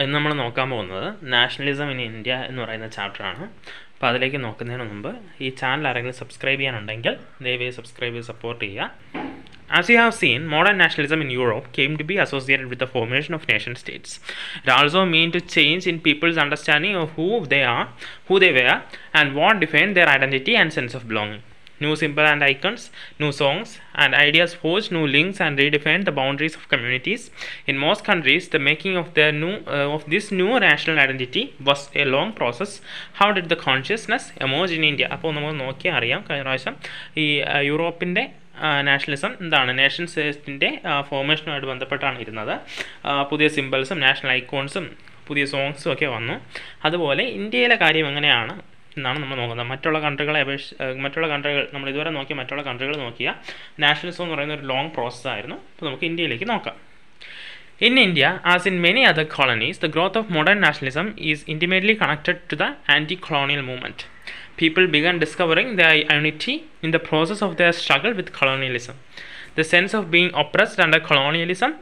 ഇന്ന് നമ്മൾ നോക്കാൻ പോകുന്നത് നാഷണലിസം ഇൻ ഇന്ത്യ എന്ന് പറയുന്ന ചാപ്റ്ററാണ്. അപ്പോൾ അതിലേക്ക് നോക്കുന്നതിന് മുമ്പ് ഈ ചാനൽ ആരെങ്കിലും സബ്സ്ക്രൈബ് ചെയ്യാനുണ്ടെങ്കിൽ ദയവായി സബ്സ്ക്രൈബ് ചെയ്ത് സപ്പോർട്ട് ചെയ്യുക. As you have seen, modern nationalism in Europe came to be associated with the formation of nation states. It also means to change in people's understanding of who they were, and what defined their identity and sense of belonging. New symbols and icons, new songs and ideas forged new links and redefined the boundaries of communities. In most countries, the making of this new national identity was a long process. How did the consciousness emerge in India? അപ്പോൾ നമ്മൾ നോക്കിയാൽ അറിയാം, കഴിഞ്ഞ പ്രാവശ്യം ഈ യൂറോപ്പിൻ്റെ nationalism എന്താണ്, nation സ്റ്റേറ്റിൻ്റെ ഫോർമേഷനുമായിട്ട് ബന്ധപ്പെട്ടാണ് ഇരുന്നത്. പുതിയ സിമ്പിൾസും നാഷണൽ ഐക്കോൺസും പുതിയ സോങ്സും ഒക്കെ വന്നു. അതുപോലെ ഇന്ത്യയിലെ കാര്യം എങ്ങനെയാണ് എന്നാണ് നമ്മൾ നോക്കുന്നത്. മറ്റുള്ള കൺട്രികൾ നമ്മൾ ഇതുവരെ നോക്കിയ മറ്റുള്ള കൺട്രികൾ നോക്കിയാൽ നാഷണലിസം എന്ന് പറയുന്ന ഒരു ലോങ് പ്രോസസ്സായിരുന്നു. അപ്പോൾ നമുക്ക് ഇന്ത്യയിലേക്ക് നോക്കാം. In India, as in many other colonies, the growth of modern nationalism is intimately connected to the anti-colonial movement. People began discovering their unity in the process of their struggle with colonialism. The sense of being oppressed under colonialism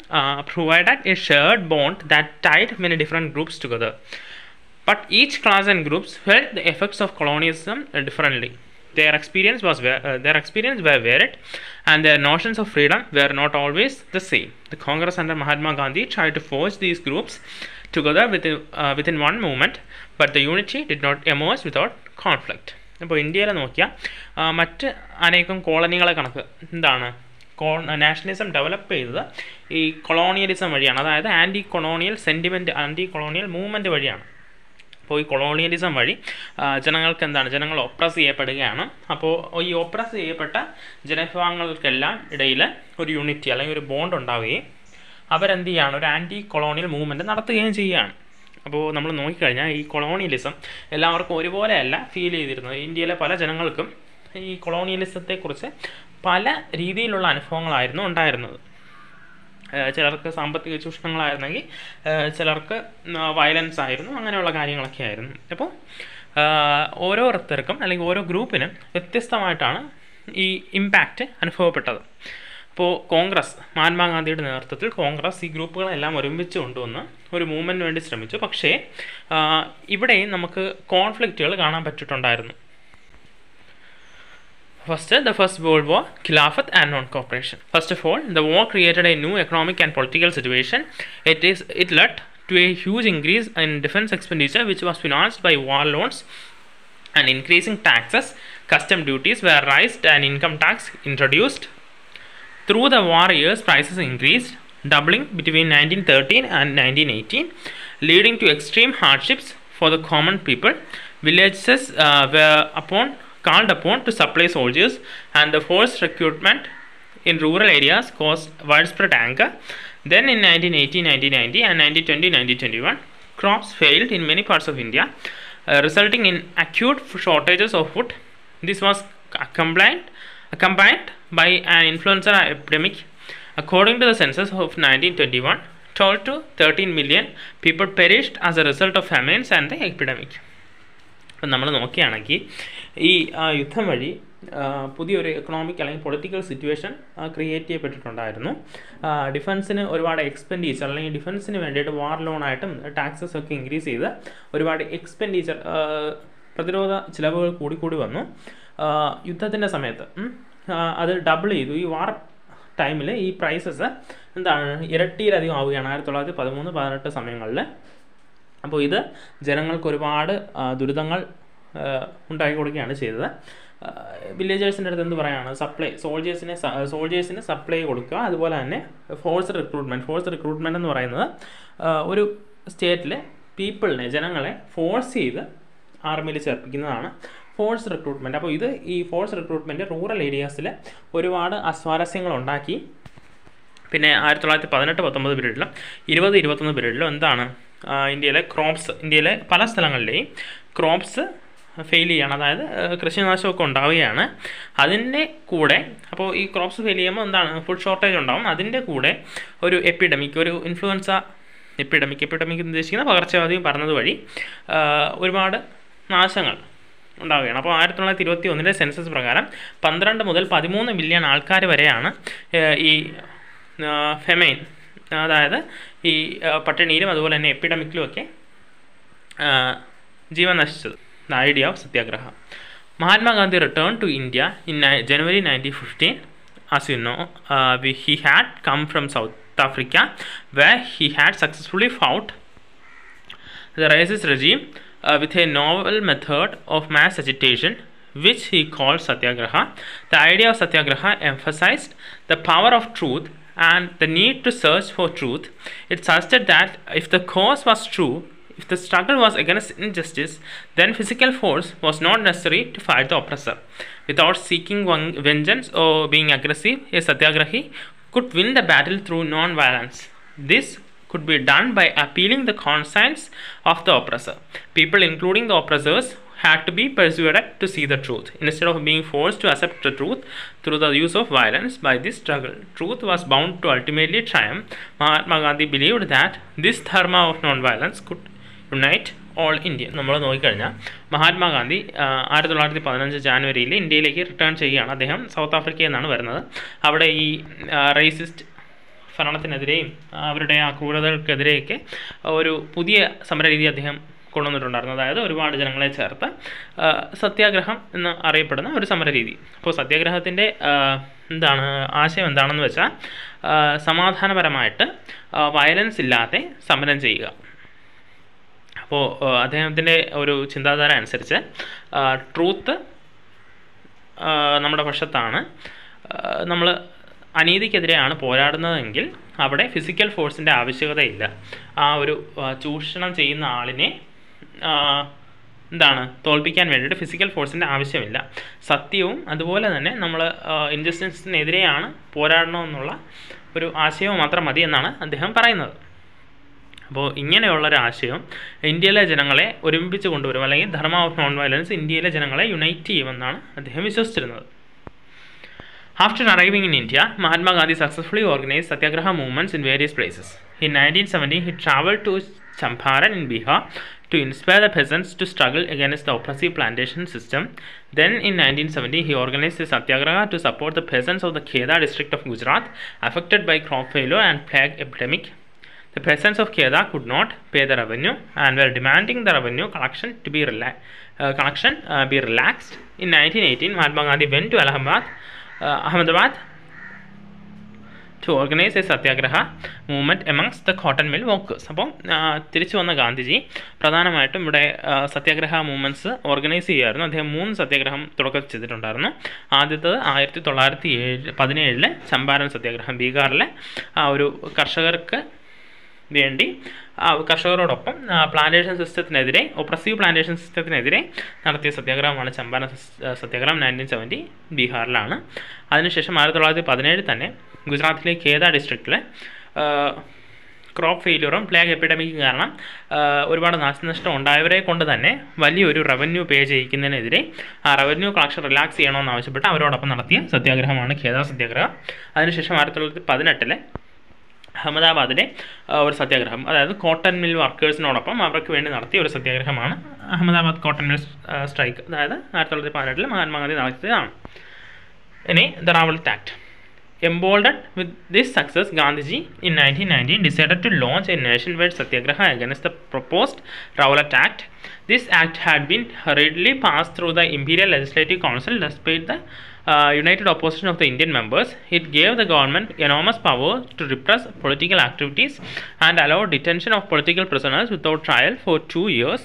provided a shared bond that tied many different groups together. But each class and groups felt the effects of colonialism differently. Their experience were varied, and their notions of freedom were not always the same. The Congress under Mahatma Gandhi tried to forge these groups together within one movement, but the unity did not emerge without conflict. അപ്പോൾ ഇന്ത്യയിൽ നോക്കിയാൽ മറ്റ് അനേകം കോളനികളെ കണക്ക് എന്താണ് nationalism develop ചെയ്തത് ഈ colonialism വഴിയാണ്. അതായത് ആൻറ്റി കൊളോണിയൽ മൂവ്മെൻറ്റ് വഴിയാണ്. അപ്പോൾ ഈ കൊളോണിയലിസം വഴി ജനങ്ങൾ ഒപ്രസ് ചെയ്യപ്പെടുകയാണ്. അപ്പോൾ ഈ ഒപ്രസ് ചെയ്യപ്പെട്ട ജനവിഭാഗങ്ങൾക്കെല്ലാം ഇടയിൽ ഒരു യൂണിറ്റി അല്ലെങ്കിൽ ഒരു ബോണ്ട് ഉണ്ടാവുകയും അവരെന്ത് ചെയ്യുകയാണ്, ഒരു ആൻറ്റി കൊളോണിയൽ മൂവ്മെൻറ്റ് നടത്തുകയും ചെയ്യുകയാണ്. അപ്പോൾ നമ്മൾ നോക്കിക്കഴിഞ്ഞാൽ ഈ കൊളോണിയലിസം എല്ലാവർക്കും ഒരുപോലെയല്ല ഫീൽ ചെയ്തിരുന്നത്. ഇന്ത്യയിലെ പല ജനങ്ങൾക്കും ഈ കൊളോണിയലിസത്തെക്കുറിച്ച് പല രീതിയിലുള്ള അനുഭവങ്ങളായിരുന്നു ഉണ്ടായിരുന്നത്. ചിലർക്ക് സാമ്പത്തിക ചൂഷണങ്ങളായിരുന്നെങ്കിൽ ചിലർക്ക് വയലൻസ് ആയിരുന്നു, അങ്ങനെയുള്ള കാര്യങ്ങളൊക്കെ ആയിരുന്നു. അപ്പോൾ ഓരോരുത്തർക്കും അല്ലെങ്കിൽ ഓരോ ഗ്രൂപ്പിനും വ്യത്യസ്തമായിട്ടാണ് ഈ ഇമ്പാക്റ്റ് അനുഭവപ്പെട്ടത്. അപ്പോൾ മഹാത്മാഗാന്ധിയുടെ നേതൃത്വത്തിൽ കോൺഗ്രസ് ഈ ഗ്രൂപ്പുകളെല്ലാം ഒരുമിച്ച് കൊണ്ടുവന്ന് ഒരു മൂവ്മെൻറ്റിന് വേണ്ടി ശ്രമിച്ചു. പക്ഷേ ഇവിടെയും നമുക്ക് കോൺഫ്ലിക്റ്റുകൾ കാണാൻ പറ്റിയിട്ടുണ്ടായിരുന്നു. The First World War, Khilafat and non-cooperation. First of all, the war created a new economic and political situation. It led to a huge increase in defense expenditure, which was financed by war loans and increasing taxes. Custom duties were raised and income tax introduced. Through the war years, prices increased, doubling between 1913 and 1918, leading to extreme hardships for the common people. Villages were called upon to supply soldiers, and the forced recruitment in rural areas caused widespread anger. Then in 1918, 1990 and 1920, 1921, crops failed in many parts of India, resulting in acute shortages of food. This was accompanied by an influenza epidemic. According to the census of 1921, 12 to 13 million people perished as a result of famines and the epidemic. അപ്പം നമ്മൾ നോക്കുകയാണെങ്കിൽ ഈ യുദ്ധം വഴി പുതിയൊരു economic അല്ലെങ്കിൽ political situation create ചെയ്യപ്പെട്ടിട്ടുണ്ടായിരുന്നു. ഡിഫൻസിന് ഒരുപാട് expenditure അല്ലെങ്കിൽ ഡിഫൻസിന് വേണ്ടിയിട്ട് വാർ ലോണായിട്ടും ടാക്സസ് ഒക്കെ ഇൻക്രീസ് ചെയ്ത് ഒരുപാട് എക്സ്പെൻഡിച്ചർ പ്രതിരോധ ചിലവുകൾ കൂടി വന്നു. യുദ്ധത്തിൻ്റെ സമയത്ത് അത് ഡബിൾ ചെയ്തു. ഈ വാർ ടൈമിൽ ഈ പ്രൈസസ് ഇരട്ടിയിലധികം ആവുകയാണ് 1913-18 സമയങ്ങളിൽ. അപ്പോൾ ഇത് ജനങ്ങൾക്ക് ഒരുപാട് ദുരിതങ്ങൾ ഉണ്ടാക്കി കൊടുക്കുകയാണ് ചെയ്തത്. വില്ലേജേഴ്സിൻ്റെ അടുത്ത് എന്ത് പറയുകയാണ്, സോൾജേഴ്സിന് സപ്ലൈ കൊടുക്കുക. അതുപോലെ തന്നെ ഫോഴ്സ് റിക്രൂട്ട്മെൻറ്റ് എന്ന് പറയുന്നത് ഒരു സ്റ്റേറ്റിലെ ജനങ്ങളെ ഫോഴ്സ് ചെയ്ത് ആർമിയിൽ ചേർപ്പിക്കുന്നതാണ് ഫോഴ്സ് റിക്രൂട്ട്മെൻറ്റ്. അപ്പോൾ ഈ ഫോഴ്സ് റിക്രൂട്ട്മെൻറ്റ് റൂറൽ ഏരിയാസിൽ ഒരുപാട് അസ്വാരസ്യങ്ങളുണ്ടാക്കി. പിന്നെ 1918-19 പീരീഡിലും 20-21 പീരീഡിലും ഇന്ത്യയിലെ പല സ്ഥലങ്ങളിലെയും ക്രോപ്സ് ഫെയിൽ ചെയ്യണം, അതായത് കൃഷിനാശമൊക്കെ ഉണ്ടാവുകയാണ്. അതിൻ്റെ കൂടെ അപ്പോൾ ഈ ക്രോപ്സ് ഫെയിൽ ചെയ്യുമ്പോൾ ഫുഡ് ഷോർട്ടേജ് ഉണ്ടാവും. അതിൻ്റെ കൂടെ ഒരു ഇൻഫ്ലുവൻസ എപ്പിഡമിക് ഉദ്ദേശിക്കുന്ന പകർച്ചവ്യാധി പറഞ്ഞത് വഴി ഒരുപാട് നാശങ്ങൾ ഉണ്ടാവുകയാണ്. അപ്പോൾ 1921 സെൻസസ് പ്രകാരം 12 മുതൽ 13 മില്യൺ ആൾക്കാർ വരെയാണ് ഈ ഫെമൈൻ, അതായത് ഈ പട്ടിണിയിലും അതുപോലെ തന്നെ എപ്പിഡമിക്കിലുമൊക്കെ ജീവൻ നശിച്ചത്. The idea of Satyagraha. Mahatma Gandhi returned to India in January 1915. As you know, he had come from South Africa, where he had successfully fought the racist regime with a novel method of mass agitation, which he called Satyagraha. The idea of Satyagraha emphasized the power of truth and the need to search for truth. It suggested that if the cause was true, if the struggle was against injustice, then physical force was not necessary to fight the oppressor. Without seeking vengeance or being aggressive, a satyagrahi could win the battle through non-violence. This could be done by appealing the conscience of the oppressor. People, including the oppressors, had to be persuaded to see the truth instead of being forced to accept the truth through the use of violence. By this struggle, truth was bound to ultimately triumph. Mahatma Gandhi believed that this dharma of non-violence could unite all Indian. നമ്മൾ നോക്കിക്കഴിഞ്ഞാൽ മഹാത്മാഗാന്ധി 1915 ജാനുവരിയിൽ ഇന്ത്യയിലേക്ക് return ചെയ്യുകയാണ്. അദ്ദേഹം south ആഫ്രിക്കയിൽ നിന്നാണ് വരുന്നത്. അവിടെ ഈ റേസിസ്റ്റ് ഭരണത്തിനെതിരെയും അവരുടെ ആ ക്രൂരതകൾക്കെതിരെയൊക്കെ ഒരു പുതിയ സമരരീതി അദ്ദേഹം കൊണ്ടുവന്നിട്ടുണ്ടായിരുന്നു. അതായത് ഒരുപാട് ജനങ്ങളെ ചേർത്ത് സത്യാഗ്രഹം എന്ന് അറിയപ്പെടുന്ന ഒരു സമരരീതി. അപ്പോൾ സത്യാഗ്രഹത്തിൻ്റെ ആശയം എന്താണെന്ന് വെച്ചാൽ സമാധാനപരമായിട്ട് വയലൻസ് ഇല്ലാതെ സമരം ചെയ്യുക. അപ്പോൾ അദ്ദേഹത്തിൻ്റെ ഒരു ചിന്താധാര അനുസരിച്ച് ട്രൂത്ത് നമ്മുടെ പക്ഷത്താണ്. നമ്മൾ അനീതിക്കെതിരെയാണ് പോരാടുന്നതെങ്കിൽ അവിടെ ഫിസിക്കൽ ഫോഴ്സിൻ്റെ ആവശ്യകതയില്ല. ആ ഒരു ചൂഷണം ചെയ്യുന്ന ആളിനെ തോൽപ്പിക്കാൻ വേണ്ടിയിട്ട് ഫിസിക്കൽ ഫോഴ്സിൻ്റെ ആവശ്യമില്ല. സത്യവും അതുപോലെ തന്നെ നമ്മൾ ഇൻജസ്റ്റിസിനെതിരെയാണ് പോരാടണമെന്നുള്ള ഒരു ആശയവും മാത്രം മതി എന്നാണ് അദ്ദേഹം പറയുന്നത്. അപ്പോൾ ഇങ്ങനെയുള്ളൊരാശയം ഇന്ത്യയിലെ ജനങ്ങളെ ഒരുമിപ്പിച്ച് കൊണ്ടുവരും, അല്ലെങ്കിൽ ധർമ്മ ഓഫ് നോൺ വയലൻസ് ഇന്ത്യയിലെ ജനങ്ങളെ യുണൈറ്റ് ചെയ്യുമെന്നാണ് അദ്ദേഹം വിശ്വസിച്ചിരുന്നത്. After arriving in India, Mahatma Gandhi successfully organized Satyagraha movements in various places. In 1970, he travelled to Champaran in Bihar to inspire the peasants to struggle against the oppressive plantation system. Then in 1970, he organized a Satyagraha to support the peasants of the Kheda district of Gujarat affected by crop failure and plague epidemic. The peasants of Kheda could not pay the revenue and were demanding the revenue collection to be relaxed. In 1918, Mahatma Gandhi went to Ahmedabad to organize a Satyagraha movement amongst the cotton mill workers. അപ്പോൾ തിരിച്ചു വന്ന ഗാന്ധിജി പ്രധാനമായിട്ടും ഇവിടെ സത്യാഗ്രഹ movements organise ചെയ്യുമായിരുന്നു. അദ്ദേഹം 3 സത്യാഗ്രഹം തുടക്കം ചെയ്തിട്ടുണ്ടായിരുന്നു. ആദ്യത്തേത് 1917 ചമ്പാരൻ സത്യാഗ്രഹം, ബീഹാറിലെ ആ ഒരു കർഷകർക്ക് വേണ്ടി കർഷകരോടൊപ്പം പ്ലാന്റേഷൻ സിസ്റ്റത്തിനെതിരെ, ഒപ്രസീവ് പ്ലാന്റേഷൻ സിസ്റ്റത്തിനെതിരെ നടത്തിയ സത്യാഗ്രഹമാണ് ചമ്പാരൻ സത്യാഗ്രഹം 1970 ബീഹാറിലാണ്. അതിനുശേഷം 1917 തന്നെ ഗുജറാത്തിലെ ഖേദ ഡിസ്ട്രിക്റ്റിലെ ക്രോപ്പ് ഫെയിലിയറും പ്ലേഗ് എപ്പിഡമിക്കും കാരണം ഒരുപാട് നാശനഷ്ടം ഉണ്ടായവരെ കൊണ്ട് തന്നെ വലിയൊരു റവന്യൂ പേ ചെയ്യിക്കുന്നതിനെതിരെ ആ റവന്യൂ കളക്ഷൻ റിലാക്സ് ചെയ്യണമെന്ന് ആവശ്യപ്പെട്ട് അവരോടൊപ്പം നടത്തിയ സത്യാഗ്രഹമാണ് ഖേദ സത്യാഗ്രഹം. അതിനുശേഷം 1918 അഹമ്മദാബാദിലെ ഒരു സത്യാഗ്രഹം, അതായത് കോട്ടൺ മിൽ വർക്കേഴ്സിനോടൊപ്പം അവർക്ക് വേണ്ടി നടത്തിയ ഒരു സത്യാഗ്രഹമാണ് അഹമ്മദാബാദ് കോട്ടൺ മിൽ സ്ട്രൈക്ക്. അതായത് 1918 മഹാത്മാഗാന്ധി നടത്തിയതാണ്. ഇനി the Rowlatt act. Emboldened with this success, Gandhiji in 1919 decided to launch a nationwide satyagraha against the proposed Rowlatt Act. This act had been hurriedly passed through the Imperial Legislative Council despite the united opposition of the Indian members. It gave the government enormous power to repress political activities and allow detention of political prisoners without trial for 2 years.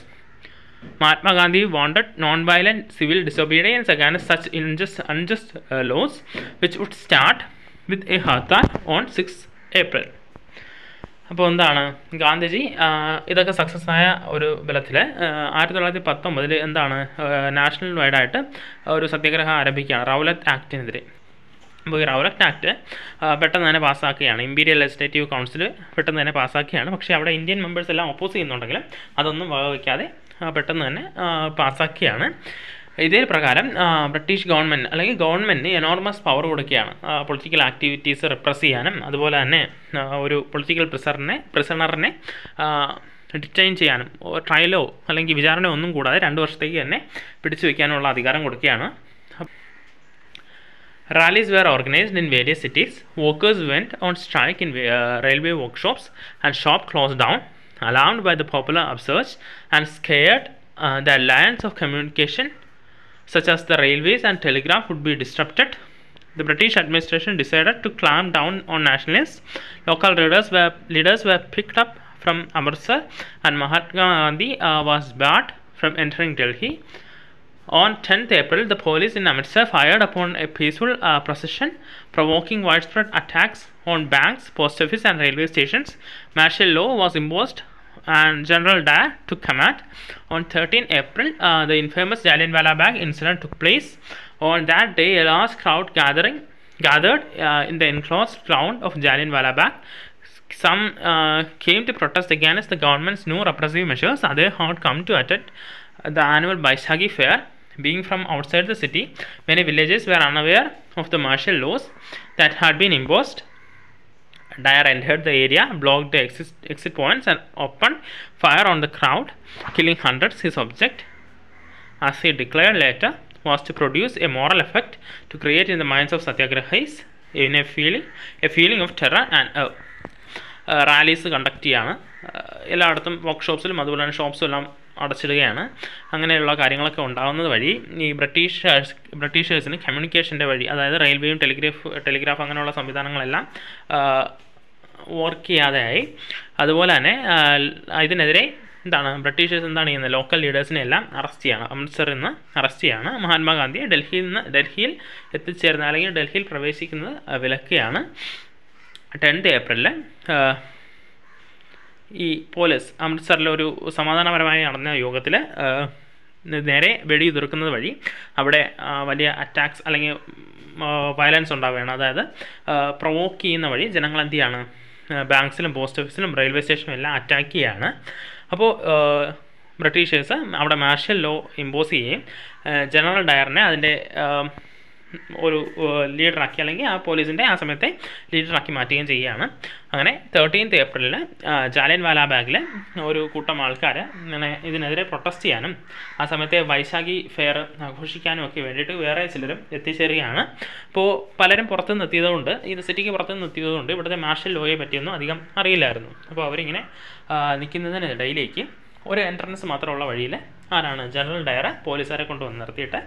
Mahatma Gandhi wanted non-violent civil disobedience against such unjust laws, which would start with a hartal on 6 April. അപ്പോൾ എന്താണ് ഗാന്ധിജി ഇതൊക്കെ success ആയ ഒരു ബലത്തിൽ 1919 എന്താണ് national വൈഡായിട്ട് ഒരു സത്യാഗ്രഹം ആരംഭിക്കുകയാണ് റൗലറ്റ് ആക്ടിനെതിരെ. അപ്പോൾ ഈ റൗലറ്റ് ആക്ട് പെട്ടെന്ന് തന്നെ പാസ്സാക്കുകയാണ്. ഇമ്പീരിയൽ ലെജിസ്ലേറ്റീവ് കൗൺസിൽ പെട്ടെന്ന് തന്നെ പാസ്സാക്കുകയാണ്. പക്ഷേ അവിടെ ഇന്ത്യൻ മെമ്പേഴ്സ് എല്ലാം ഒപ്പോസ് ചെയ്യുന്നുണ്ടെങ്കിലും അതൊന്നും വകവയ്ക്കാതെ പെട്ടെന്ന് തന്നെ പാസ്സാക്കിയാണ്. ഇതേ പ്രകാരം ബ്രിട്ടീഷ് ഗവൺമെൻറ് അല്ലെങ്കിൽ ഗവൺമെൻറ്റിന് എനോർമസ് പവർ കൊടുക്കുകയാണ് പൊളിറ്റിക്കൽ ആക്ടിവിറ്റീസ് റിപ്രസ് ചെയ്യാനും അതുപോലെ തന്നെ ഒരു പൊളിറ്റിക്കൽ പ്രിസണറിനെ ഡിറ്റൈൻ ചെയ്യാനും ട്രയലോ അല്ലെങ്കിൽ വിചാരണയോ ഒന്നും കൂടാതെ 2 വർഷത്തേക്ക് തന്നെ പിടിച്ചു വയ്ക്കാനുള്ള അധികാരം കൊടുക്കുകയാണ്. Rallies were organized in various cities. Workers went on strike in railway workshops and shops closed down. Alarmed by the popular upsurge and scared the lines of communication, such as the railways and telegraph, would be disrupted, the British administration decided to clamp down on nationalists. Local leaders were picked up from Amritsar, and Mahatma Gandhi was barred from entering Delhi. On 10th April, the police in Amritsar fired upon a peaceful procession, provoking widespread attacks on banks, post office and railway stations. Martial law was imposed and General Dyer took command. On 13 April, the infamous Jallianwala Bagh incident took place. On that day, a large crowd gathered in the enclosed ground of Jallianwala Bagh. Some came to protest against the government's new repressive measures. Others had come to attend the annual Baishagi fair. Being from outside the city, many villagers were unaware of the martial laws that had been imposed. Dyer entered the area, blocked the exit points and opened fire on the crowd, killing hundreds. His object, as he declared later, was to produce a moral effect, to create in the minds of satyagrahis a feeling of terror and awe. Rallies conduct ചെയ്യാണ്, എല്ലായിടത്തും വർക്ക്ഷോപ്സിലും അതുപോലെ തന്നെ ഷോപ്സും എല്ലാം അടച്ചിടുകയാണ്. അങ്ങനെയുള്ള കാര്യങ്ങളൊക്കെ ഉണ്ടാകുന്നത് വഴി ഈ ബ്രിട്ടീഷേഴ്സിന് കമ്മ്യൂണിക്കേഷൻ്റെ വഴി, അതായത് റെയിൽവേയും ടെലിഗ്രാഫ് അങ്ങനെയുള്ള സംവിധാനങ്ങളെല്ലാം വർക്ക് ചെയ്യാതെയായി. അതുപോലെ തന്നെ ഇതിനെതിരെ ബ്രിട്ടീഷേഴ്സ് എന്താണ് ചെയ്യുന്നത്, ലോക്കൽ ലീഡേഴ്സിനെ എല്ലാം അറസ്റ്റ് ചെയ്യാണ്, അമൃത്സറിൽ നിന്ന് അറസ്റ്റ് ചെയ്യാണ്. മഹാത്മാഗാന്ധിയെ ഡൽഹിയിൽ എത്തിച്ചേർന്ന അല്ലെങ്കിൽ ഡൽഹിയിൽ പ്രവേശിക്കുന്നത് വിലക്കുകയാണ്. 10th ഏപ്രിലിൽ ഈ പോലീസ് അമൃത്സറിലെ ഒരു സമാധാനപരമായി നടന്ന യോഗത്തിൽ നേരെ വെടിയുതിർക്കുന്നത് വഴി അവിടെ വലിയ അറ്റാക്സ് അല്ലെങ്കിൽ വയലൻസ് ഉണ്ടാവുകയാണ്. അതായത് പ്രൊവോക്ക് ചെയ്യുന്ന വഴി ജനങ്ങൾ എന്ത് ചെയ്യാണ്, ബാങ്ക്സിലും പോസ്റ്റ് ഓഫീസിലും റെയിൽവേ സ്റ്റേഷനും എല്ലാം അറ്റാക്ക് ചെയ്യുകയാണ്. അപ്പോൾ ബ്രിട്ടീഷേഴ്സ് അവിടെ മാർഷ്യൽ ലോ ഇമ്പോസ് ചെയ്യുകയും ജനറൽ ഡയറിനെ അതിൻ്റെ ഒരു ലീഡറാക്കി, അല്ലെങ്കിൽ ആ പോലീസിൻ്റെ ആ സമയത്തെ ലീഡറാക്കി മാറ്റുകയും ചെയ്യുകയാണ്. അങ്ങനെ 13th ഏപ്രിലിൽ ജാലിയൻവാലാ ബാഗിൽ ഒരു കൂട്ടം ആൾക്കാർ ഇങ്ങനെ ഇതിനെതിരെ പ്രൊട്ടസ്റ്റ് ചെയ്യാനും ആ സമയത്തെ വൈശാഖി ഫെയർ ആഘോഷിക്കാനും ഒക്കെ വേണ്ടിയിട്ട് വേറെ ചിലരും എത്തിച്ചേരുകയാണ്. അപ്പോൾ പലരും പുറത്തുനിന്ന് എത്തിയതുകൊണ്ട്, ഇത് സിറ്റിക്ക് പുറത്തുനിന്ന് എത്തിയതുകൊണ്ട് ഇവിടുത്തെ മാർഷ്യൽ ലോയെ പറ്റിയൊന്നും അധികം അറിയില്ലായിരുന്നു. അപ്പോൾ അവരിങ്ങനെ നിൽക്കുന്നതിനിടയിലേക്ക് ഒരു എൻട്രൻസ് മാത്രമുള്ള വഴിയിൽ ആരാണ്, ജനറൽ ഡയർ പോലീസുകാരെ കൊണ്ടുവന്ന് നിർത്തിയിട്ട്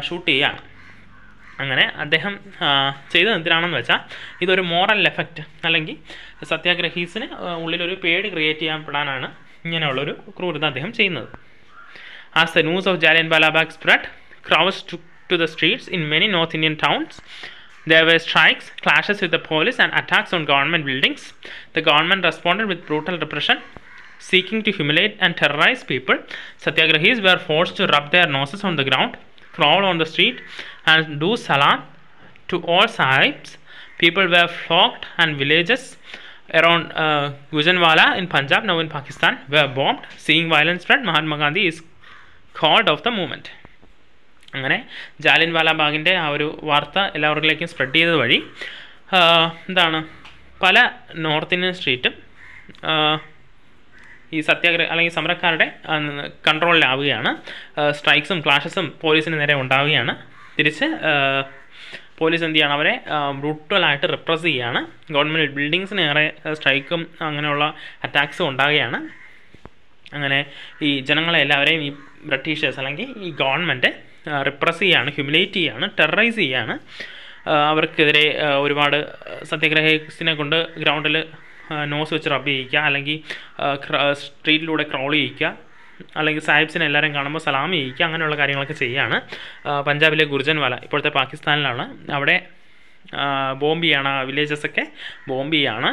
ഷൂട്ട് ചെയ്യുകയാണ്. അങ്ങനെ അദ്ദേഹം ചെയ്തത് എന്തിനാണെന്ന് വെച്ചാൽ ഇതൊരു മോറൽ എഫക്റ്റ്, അല്ലെങ്കിൽ സത്യാഗ്രഹീസിന് ഉള്ളിലൊരു പേടി ക്രിയേറ്റ് ചെയ്യാൻ ഇങ്ങനെയുള്ളൊരു ക്രൂരത അദ്ദേഹം ചെയ്യുന്നത്. As the news of Jallianwala Bagh spread, crowds took to the streets in many North Indian towns. There were strikes, clashes with the police and attacks on government buildings. The government responded with brutal repression, seeking to humiliate and terrorize people. Satyagrahis were forced to rub their noses on the ground, crawl on the street and do salam to all sahibs. People were flogged and villages around Gujranwala in Punjab, now in Pakistan, were bombed. Seeing violence spread, Mahatma Gandhi is called of the movement. അങ്ങനെ ജാലിയൻവാലാ ബാഗിൻ്റെ ആ ഒരു വാർത്ത എല്ലാവർക്കിലേക്കും spread ചെയ്തത് വഴി പല north Indian സ്ട്രീറ്റും ഈ സത്യാഗ്രഹ അല്ലെങ്കിൽ സമരക്കാരുടെ കൺട്രോളിലാവുകയാണ്. സ്ട്രൈക്സും ക്ലാഷസും പോലീസിന് നേരെ ഉണ്ടാവുകയാണ്. തിരിച്ച് പോലീസ് എന്ത് ചെയ്യണം, അവരെ ബ്രൂട്ടലായിട്ട് റിപ്രസ് ചെയ്യുകയാണ്. ഗവൺമെൻറ് ബിൽഡിങ്സിന് ഏറെ സ്ട്രൈക്കും അങ്ങനെയുള്ള അറ്റാക്സും ഉണ്ടാവുകയാണ്. അങ്ങനെ ഈ ജനങ്ങളെ എല്ലാവരെയും ഈ ബ്രിട്ടീഷേഴ്സ് അല്ലെങ്കിൽ ഈ ഗവൺമെൻറ് റിപ്രസ് ചെയ്യുകയാണ്, ഹ്യൂമിലേറ്റ് ചെയ്യുകയാണ്, ടെററൈസ് ചെയ്യുകയാണ്. അവർക്കെതിരെ ഒരുപാട് സത്യാഗ്രഹീസിനെ കൊണ്ട് ഗ്രൗണ്ടിൽ നോസ് വെച്ച് റബ്ബ് ചെയ്യിക്കുക, അല്ലെങ്കിൽ സ്ട്രീറ്റിലൂടെ ക്രോൾ ചെയ്യിക്കുക, അല്ലെങ്കിൽ സാഹിബ്സിനെ എല്ലാവരും കാണുമ്പോൾ സലാം ചെയ്യിക്കുക, അങ്ങനെയുള്ള കാര്യങ്ങളൊക്കെ ചെയ്യുകയാണ്. പഞ്ചാബിലെ ഗുർജൻവാല, ഇപ്പോഴത്തെ പാകിസ്ഥാനിലാണ്, അവിടെ ബോംബ് ചെയ്യാണ്, വില്ലേജസൊക്കെ ബോംബ് ചെയ്യാണ്,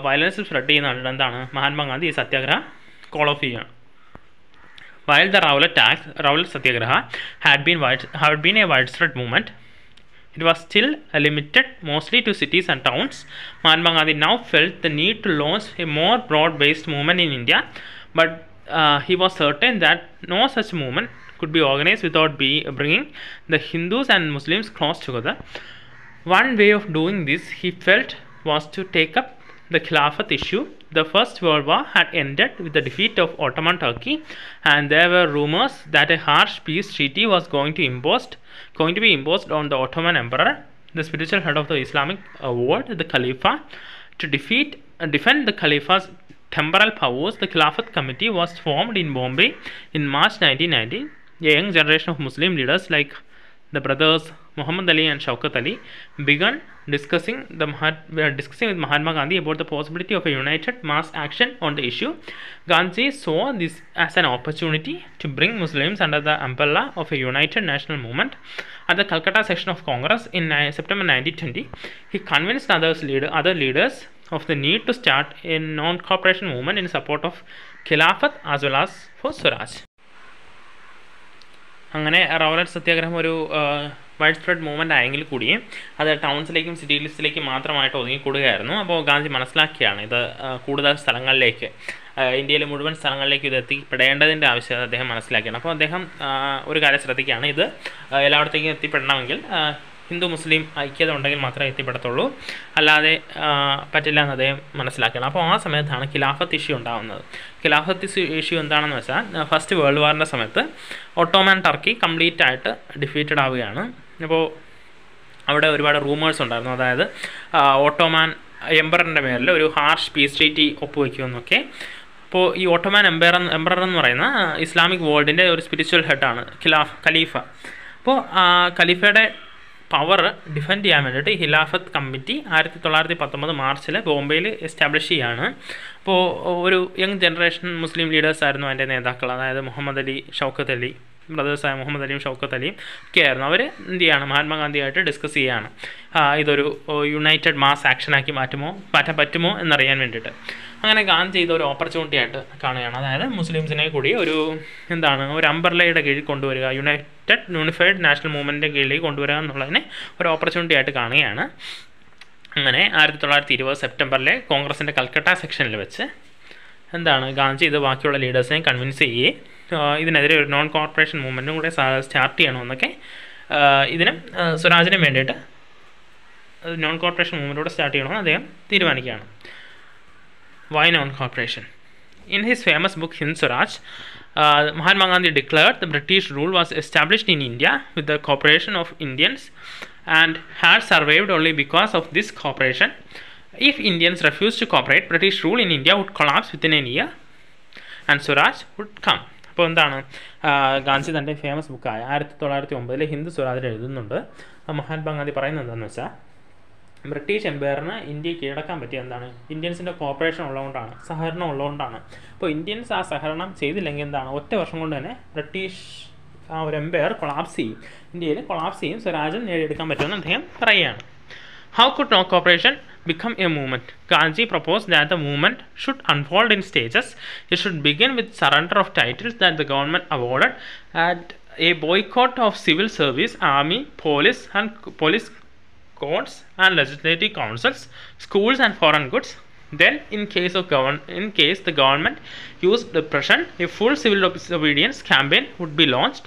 വയലൻസ് സ്പ്രെഡ് ചെയ്യുന്ന എന്താണ് മഹാത്മാഗാന്ധി ഈ സത്യാഗ്രഹം കോൾ ഓഫ് ചെയ്യുകയാണ്. While the Rowlatt Satyagraha had been a widespread movement, it was still limited mostly to cities and towns. Mahatma Gandhi now felt the need to launch a more broad-based movement in India, but he was certain that no such movement could be organized without bringing the Hindus and Muslims close together. One way of doing this, he felt, was to take up the Khilafat issue. the First World War had ended with the defeat of Ottoman Turkey, and there were rumors that a harsh peace treaty was going to be imposed on the Ottoman Emperor, the spiritual head of the Islamic world, the Khalifa. To defend the Khalifa's temporal powers, the Khilafat Committee was formed in Bombay in March 1990. A young generation of Muslim leaders like the brothers Muhammad Ali and Shaukat Ali began discussing with Mahatma Gandhi about the possibility of a united mass action on the issue. Gandhi saw this as an opportunity to bring Muslims under the umbrella of a united national movement. At the Calcutta session of Congress in September 1920, he convinced other leaders of the need to start a non-cooperation movement in support of Khilafat as well as for Swaraj. അങ്ങനെ Rowlatt സത്യാഗ്രഹം ഒരു wide spread movement ആയെങ്കിൽ കൂടിയും അത് ടൗൺസിലേക്കും സിറ്റീസിലേക്കും മാത്രമായിട്ട് ഒതുങ്ങിക്കൂടുകയായിരുന്നു. അപ്പോൾ ഗാന്ധി മനസ്സിലാക്കിയാണ് ഇത് കൂടുതൽ സ്ഥലങ്ങളിലേക്ക്, ഇന്ത്യയിലെ മുഴുവൻ സ്ഥലങ്ങളിലേക്ക് ഇത് എത്തിപ്പെടേണ്ടതിൻ്റെ ആവശ്യകത അദ്ദേഹം മനസ്സിലാക്കിയാണ്. അപ്പോൾ അദ്ദേഹം ഒരു കാര്യം ശ്രദ്ധിക്കുകയാണ്, ഇത് എല്ലായിടത്തേക്കും എത്തിപ്പെടണമെങ്കിൽ ഹിന്ദു മുസ്ലിം ഐക്യത ഉണ്ടെങ്കിൽ മാത്രമേ എത്തിപ്പെടത്തുള്ളൂ, അല്ലാതെ പറ്റില്ല എന്ന് അദ്ദേഹം മനസ്സിലാക്കണം. അപ്പോൾ ആ സമയത്താണ് ഖിലാഫത്ത് ഇഷ്യൂ ഉണ്ടാകുന്നത്. ഖിലാഫത്ത് ഇഷ്യൂ എന്താണെന്ന് വെച്ചാൽ, ഫസ്റ്റ് വേൾഡ് വാറിൻ്റെ സമയത്ത് ഒട്ടോമൻ ടർക്കി കംപ്ലീറ്റ് ആയിട്ട് ഡിഫീറ്റഡ് ആവുകയാണ്. അപ്പോൾ അവിടെ ഒരുപാട് റൂമേഴ്സ് ഉണ്ടായിരുന്നു, അതായത് ഓട്ടോമാൻ എംപററിൻ്റെ മേലിൽ ഒരു ഹാർഷ് പീസ് ട്രീറ്റി ഒപ്പുവെക്കുമെന്നൊക്കെ. അപ്പോൾ ഈ ഓട്ടോമാൻ എംപറർ എന്ന് പറയുന്ന ഇസ്ലാമിക് വേൾഡിൻ്റെ ഒരു സ്പിരിച്വൽ ഹെഡാണ് ഖലീഫ. അപ്പോൾ ഖലീഫയുടെ പവർ ഡിഫെൻഡ് ചെയ്യാൻ വേണ്ടിയിട്ട് ഖിലാഫത്ത് കമ്മിറ്റി 1919 മാർച്ചിൽ ബോംബെയിൽ എസ്റ്റാബ്ലിഷ് ചെയ്യുകയാണ്. അപ്പോൾ ഒരു യങ് ജനറേഷൻ മുസ്ലിം ലീഡേഴ്സായിരുന്നു അതിൻ്റെ നേതാക്കൾ, അതായത് മുഹമ്മദ് അലി, ഷൗക്കത്ത് അലി, ബ്രദേഴ്സായ മുഹമ്മദ് അലിയും ഷൗക്കത്ത് അലിയും ഒക്കെ ആയിരുന്നു. അവർ എന്ത് ചെയ്യാണ്, മഹാത്മാഗാന്ധിയായിട്ട് ഡിസ്കസ് ചെയ്യുകയാണ് ഇതൊരു യുണൈറ്റഡ് മാസ് ആക്ഷനാക്കി മാറ്റാൻ പറ്റുമോ എന്നറിയാൻ വേണ്ടിയിട്ട്. അങ്ങനെ ഗാന്ധി ഇതൊരു ഓപ്പർച്യൂണിറ്റി ആയിട്ട് കാണുകയാണ്, അതായത് മുസ്ലിംസിനെ കൂടി ഒരു ഒരു അംബർലയുടെ കീഴിൽ കൊണ്ടുവരിക, യൂണിഫൈഡ് നാഷണൽ മൂവ്മെൻറ്റിൻ്റെ കീഴിലേക്ക് കൊണ്ടുവരിക എന്നുള്ളതിനെ ഒരു ഓപ്പർച്യൂണിറ്റി ആയിട്ട് കാണുകയാണ്. അങ്ങനെ 1920 സെപ്റ്റംബറിലെ കോൺഗ്രസിൻ്റെ കൽക്കട്ട സെക്ഷനിൽ വെച്ച് ഗാന്ധി ഇത് ബാക്കിയുള്ള ലീഡേഴ്സിനെ കൺവിൻസ് ചെയ്യുകയും ഇതിനെതിരെ ഒരു നോൺ കോർപ്പറേഷൻ മൂവ്മെൻറ്റും കൂടെ സ്റ്റാർട്ട് ചെയ്യണമെന്നൊക്കെ, ഇതിനും സ്വരാജിനും വേണ്ടിയിട്ട് നോൺ കോർപ്പറേഷൻ മൂവ്മെൻറ്റൂടെ സ്റ്റാർട്ട് ചെയ്യണമെന്ന് അദ്ദേഹം തീരുമാനിക്കുകയാണ്. Why non-cooperation? In his famous book Hind Swaraj, Mahatma Gandhi declared the British rule was established in India with the cooperation of Indians and had survived only because of this cooperation. If Indians refused to cooperate, British rule in India would collapse within a year and Swaraj would come. അപ്പോൾ ഗാന്ധി തൻ്റെ famous ബുക്കായ 1909 Hindu സ്വരാജിൽ എഴുതുന്നുണ്ട്. മഹാത്മാഗാന്ധി പറയുന്നത് എന്താണെന്ന് വെച്ചാൽ, British എംപയറിന് ഇന്ത്യയെ കീഴടക്കാൻ പറ്റിയ ഇന്ത്യൻസിൻ്റെ corporation ഉള്ളതുകൊണ്ടാണ്, സഹകരണം ഉള്ളതുകൊണ്ടാണ്. അപ്പോൾ ഇന്ത്യൻസ് ആ സഹകരണം ചെയ്തില്ലെങ്കിൽ ഒറ്റ വർഷം കൊണ്ട് തന്നെ ബ്രിട്ടീഷ് ആ ഒരു എംപയർ കൊളാപ്സ് ചെയ്യും, ഇന്ത്യയിൽ കൊളാപ്സ് ചെയ്യും, സ്വരാജ്യം നേടിയെടുക്കാൻ പറ്റുമെന്ന് അദ്ദേഹം പറയുകയാണ്. How could no cooperation become a movement? Gandhi proposed that the movement should unfold in stages. It should begin with surrender of titles that the government awarded, and a boycott of civil service, army, police courts and legislative councils, schools and foreign goods. Then, in case the government used repression, a full civil disobedience campaign would be launched.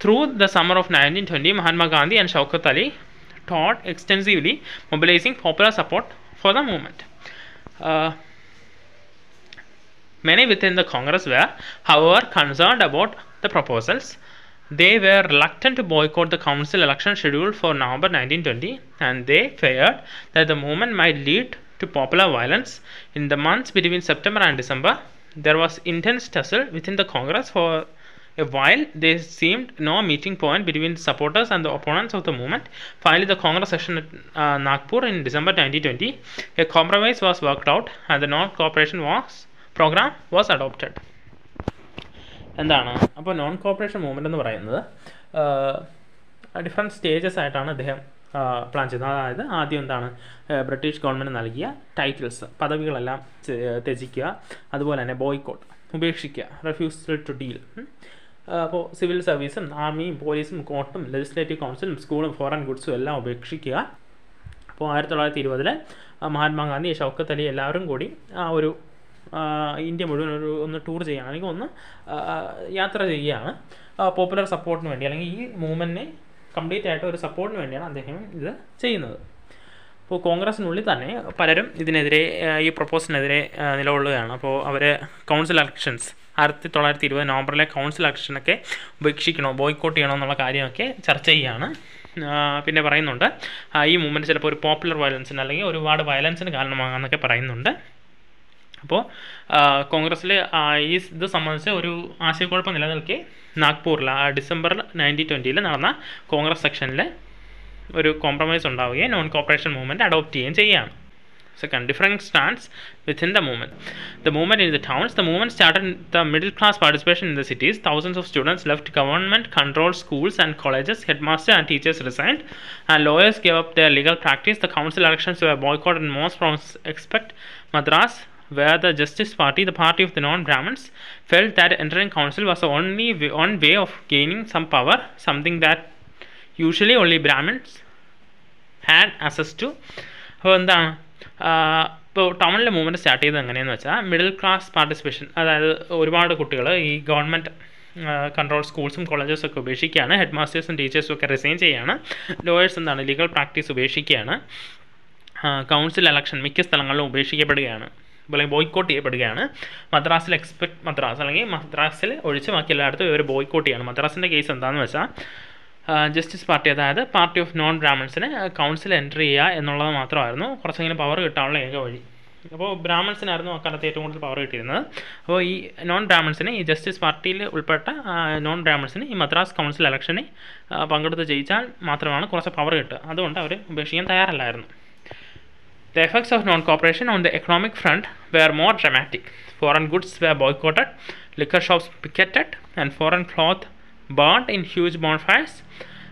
Through the summer of 1920, Mahatma Gandhi and Shaukat Ali taught extensively, mobilizing popular support for the movement. Many within the Congress were, however, concerned about the proposals. They were reluctant to boycott the council election scheduled for November 1920, and they feared that the movement might lead to popular violence. In the months between September and December, there was intense tussle within the Congress. For a while, there seemed no meeting point between the supporters and the opponents of the movement. Finally, the Congress session at Nagpur in December 1920, a compromise was worked out and the non-cooperation program was adopted. അപ്പോൾ non corporation movement എന്ന് പറയുന്നത് different stages ആയിട്ടാണ് അദ്ദേഹം plan ചെയ്യുന്നത്. അതായത് ആദ്യം British government നൽകിയ titles, പദവികളെല്ലാം ത്യജിക്കുക, അതുപോലെ തന്നെ ബോയ്ക്കോട്ട്, ഉപേക്ഷിക്കുക, റെഫ്യൂസൽ ടു ഡീൽ. അപ്പോൾ സിവിൽ സർവീസും ആർമിയും പോലീസും കോർട്ടും ലെജിസ്ലേറ്റീവ് കൗൺസിലും സ്കൂളും ഫോറിൻ ഗുഡ്സും എല്ലാം ഉപേക്ഷിക്കുക. അപ്പോൾ 1920 മഹാത്മാഗാന്ധി, ഷൗക്കത്ത് അലി എല്ലാവരും കൂടി ഒരു ഇന്ത്യ മുഴുവൻ ഒന്ന് ടൂർ ചെയ്യുകയാണ്, അല്ലെങ്കിൽ ഒന്ന് യാത്ര ചെയ്യുകയാണ് പോപ്പുലർ സപ്പോർട്ടിന് വേണ്ടി, അല്ലെങ്കിൽ ഈ മൂവ്മെൻറ്റിനെ കംപ്ലീറ്റ് ആയിട്ട് ഒരു സപ്പോർട്ടിന് വേണ്ടിയാണ് അദ്ദേഹം ഇത് ചെയ്യുന്നത്. അപ്പോൾ കോൺഗ്രസിനുള്ളിൽ തന്നെ പലരും ഇതിനെതിരെ ഈ പ്രൊപ്പോസലിനെതിരെ നിലകൊള്ളുകയാണ്. അപ്പോൾ അവർ കൗൺസിൽ ഇലക്ഷൻസ് 1920 നവംബറിലെ കൗൺസിൽ ഇലക്ഷനൊക്കെ ഉപേക്ഷിക്കണോ, ബോയ്ക്കോട്ട് ചെയ്യണോ എന്നുള്ള കാര്യമൊക്കെ ചർച്ച ചെയ്യുകയാണ്. പിന്നെ പറയുന്നുണ്ട് ഈ മൂവ്മെൻറ്റ് ചിലപ്പോൾ ഒരു പോപ്പുലർ വയലൻസിന് അല്ലെങ്കിൽ ഒരുപാട് വയലൻസിന് കാരണമാകാമെന്നൊക്കെ പറയുന്നുണ്ട്. അപ്പോൾ കോൺഗ്രസ്സിൽ ഇത് സംബന്ധിച്ച് ഒരു ആശയക്കുഴപ്പം നിലനിൽക്കെ നാഗ്പൂരിൽ ഡിസംബർ 1920 നടന്ന കോൺഗ്രസ് സെക്ഷനിൽ ഒരു കോംപ്രമൈസ് ഉണ്ടാവുകയും നോൺ കോപ്പറേഷൻ മൂവ്മെൻറ്റ് അഡോപ്റ്റ് ചെയ്യുകയും ചെയ്യുകയാണ്. Second, different stance within the movement. The movement in the towns. The movement started the middle class participation in the cities. Thousands of students left government-controlled schools and colleges. Headmasters and teachers resigned, and lawyers gave up their legal practice. The council elections were boycotted in most provinces except Madras, where the Justice Party, the party of the non-Brahmins, felt that entering council was the only one way of gaining some power, something that usually only Brahmins had access to. അപ്പോൾ എന്താണ് ഇപ്പോൾ ടൗണിലെ movement start ചെയ്തത് എങ്ങനെയെന്ന് വെച്ചാൽ middle class participation, അതായത് ഒരുപാട് കുട്ടികൾ ഈ ഗവൺമെൻറ് കൺട്രോൾ സ്കൂൾസും കോളേജസും ഒക്കെ ഉപേക്ഷിക്കുകയാണ്. ഹെഡ് മാസ്റ്റേഴ്സും ടീച്ചേഴ്സും ഒക്കെ റിസൈൻ ചെയ്യുകയാണ്. ലോയേഴ്സ് എന്താണ് ലീഗൽ പ്രാക്ടീസ് ഉപേക്ഷിക്കുകയാണ്. കൗൺസിൽ ഇലക്ഷൻ മിക്ക സ്ഥലങ്ങളിലും ഉപേക്ഷിക്കപ്പെടുകയാണ്, അല്ലെങ്കിൽ ബോയ്ക്കോട്ട് ചെയ്യപ്പെടുകയാണ്. മദ്രാസിൽ മദ്രാസ് അല്ലെങ്കിൽ മദ്രാസിൽ ഒഴിച്ച് ബാക്കി എല്ലായിടത്തും ഇവർ ബോയ്ക്കോട്ട് ചെയ്യണം. മദ്രാസിൻ്റെ കേസ് എന്താണെന്ന് വെച്ചാൽ ജസ്റ്റിസ് പാർട്ടി, അതായത് പാർട്ടി ഓഫ് നോൺ ബ്രാഹ്മൺസിന് കൗൺസിൽ എൻ്റർ ചെയ്യുക എന്നുള്ളത് മാത്രമായിരുന്നു കുറച്ചെങ്കിലും പവർ കിട്ടാനുള്ള ഏക വഴി. അപ്പോൾ ബ്രാഹ്മൺസിനായിരുന്നു അക്കാലത്ത് ഏറ്റവും കൂടുതൽ പവർ കിട്ടിയിരുന്നത്. അപ്പോൾ ഈ നോൺ ബ്രാഹ്മൺസിന്, ഈ ജസ്റ്റിസ് പാർട്ടിയിൽ ഉൾപ്പെട്ട നോൺ ബ്രാഹ്മൺസിന് ഈ മദ്രാസ് കൗൺസിൽ ഇലക്ഷനിൽ പങ്കെടുത്ത് ജയിച്ചാൽ മാത്രമാണ് കുറച്ച് പവർ കിട്ടുക. അതുകൊണ്ട് അവർ ഉപേക്ഷിക്കാൻ തയ്യാറല്ലായിരുന്നു. The effects of non-cooperation on the economic front were more dramatic. Foreign goods were boycotted, liquor shops picketed, and foreign cloth burnt in huge bonfires.